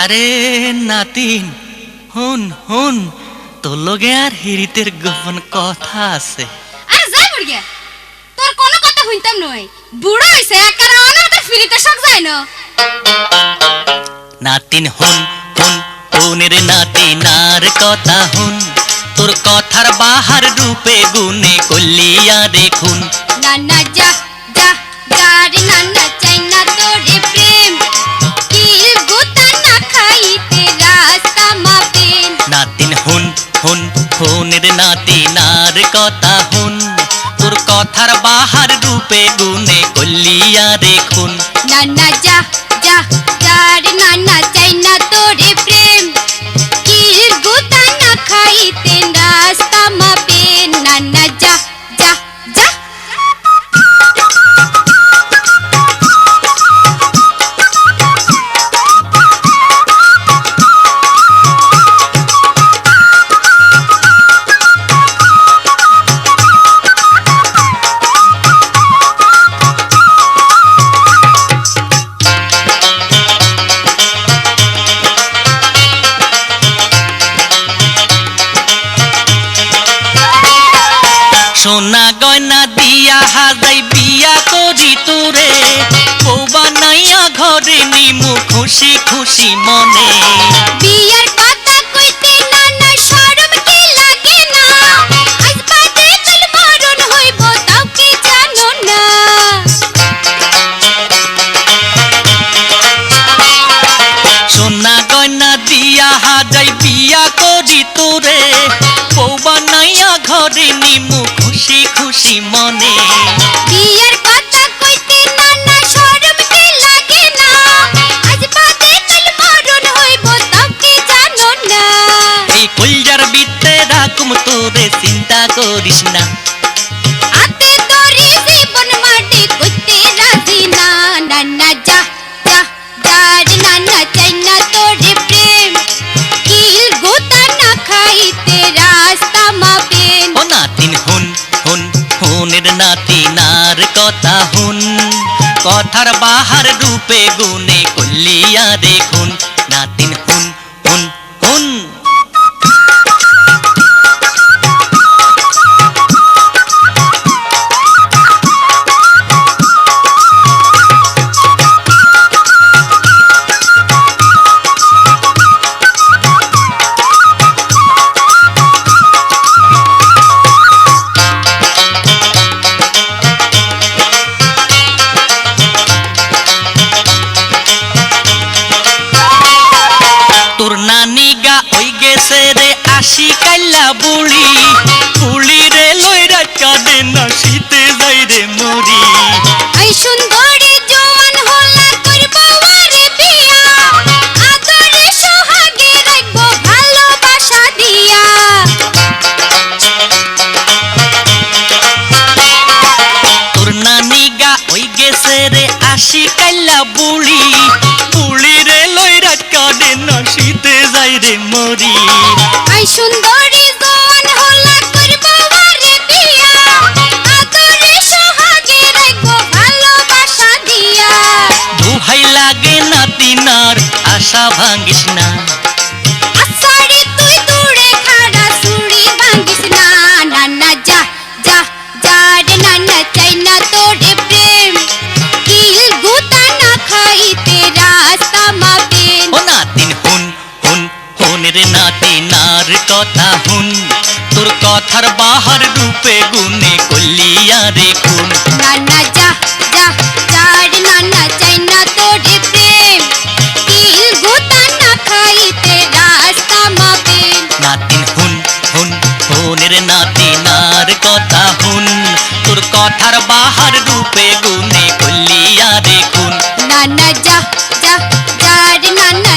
আরে নাতিন, হুন হুন, তোর লগে আর হিরিতের গোপন কথা আছে। আরে যাই বুড়িয়া, তোর কোনো কথা হইতাম নই। বুড়ো হইছে একার অনাটা ফিরিতে শখ যায় না। নাতিন হুন হুন, হুনের নাতিনার কথা হুন, তোর কথার বাহার রূপে গুনে কলিয়া দেখুন। নানা যা যা যারে নানা চাই না তোরে প্রেম, কিল গুতা না খাইতে রাস্তা মাপেন। নাতিন হুন হুন, হুনের নাতিনার কথা হুন, তোর কথার বাহার রূপে গুনে কলিয়া দেখুন। নানা যা যা যারে নানা চাই না তোরে প্রেম, কিল গুতা না খাইতে রাস্তা মাপেন। নানা যা যা যা। সোনা গয়না দিয়া হাজাই বিয়া করি তোরে, বউ বানাইয়া ঘরে নিমু খুশি খুশি মনে। বিয়ার কথা কইতে নানা শরম কি লাগে না, আজ বাদে কাল মরণ হইব তাও কি জানো না। সোনা গয়না দিয়া হাজাই বিয়া করি তোরে, বউ বানাইয়া ঘরে নিমু খুশি খুশি মনে। বিয়ার কথা কইতে নানা শরম কি লাগে না, আজ বাদে কাল মরণ হইব তাও কি জানো না। এই কলজার বিতে রাখুম তোরে, চিন্তা করিস না। হাতে তোরে জীবন মাটি কইতে রাজি না। নানা যা যা যারে নানা চাই না তোরে প্রেম, কিল গুতা না খাইতে রাস্তা মাপেন। ও নাতিন হুন হুন, হুনের নাতিনার কথা হুন, কথার বাহার রূপে গুনে কলিয়া দেখুন। নাতিন হুন হুন হুন। তোর নানি গা ওই গেছে রে আশি কাইলা বুড়ি, বুড়ি রে লইরা কাঁদে না শীতে যাই রে মরি। এই সুন্দরী জওয়ান হলা করব আরে বিয়া, আদরে সোহাগে রাখব ভালোবাসা দিয়া। তোর নানি গা ওই গেছে রে আশি কাইলা বুড়ি, বুড়ি রে লইরা কাঁদে না শীতে যাই রে মরি। এই সুন্দরী জওয়ান হলা করব আরে বিয়া, আদরে সোহাগে রাখব ভালোবাসা দিয়া। দুহাই লাগে নাতিনার আশা ভাঙিস না। আসারে তুই দূরে খাড়া চুড়ি ভাঙিস না। নানা যা যা যারে নানা চাই না তোরে প্রেম, কিল গুতা না খাইতে রাস্তা মাপেন। ও নাতিন হুন হুন, হুনের নাতিনার কথা হুন, তোর কথার বাহার রূপে গুনে কলিয়া দেখুন। নানা যা যা যারে নানা চাই না তোরে প্রেম, কিল গুতা না খাইতে রাস্তা মাপেন। নাতিন হুন হুন, হুনের নাতিনার কথা হুন, তোর কথার বাহার রূপে গুনে কলিয়া দেখুন। নানা যা যা যারে নানা